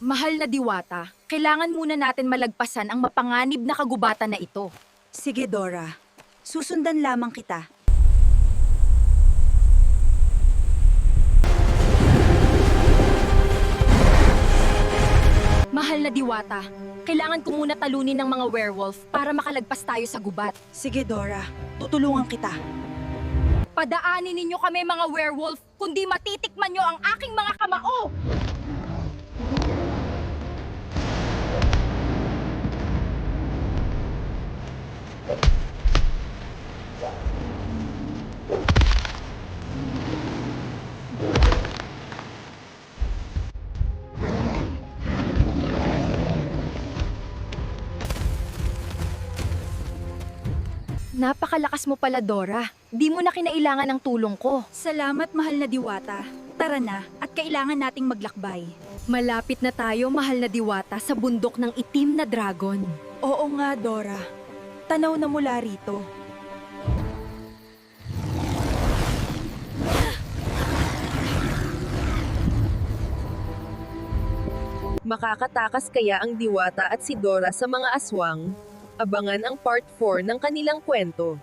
Mahal na diwata, kailangan muna natin malagpasan ang mapanganib na kagubatan na ito. Sige, Dora. Susundan lamang kita. Mahal na diwata, kailangan ko muna talunin ng mga werewolf para makalagpas tayo sa gubat. Sige, Dora. Tutulungan kita. Padaanin ninyo kami mga werewolf, kundi matitikman nyo ang aking mga kamao! Napakalakas mo pala, Dora. Di mo na kinailangan ng tulong ko. Salamat, mahal na diwata. Tara na, at kailangan nating maglakbay. Malapit na tayo, mahal na diwata, sa bundok ng itim na dragon. Oo nga, Dora. Tanaw na mula rito. Makakatakas kaya ang diwata at si Dora sa mga aswang? Abangan ang part 4 ng kanilang kwento.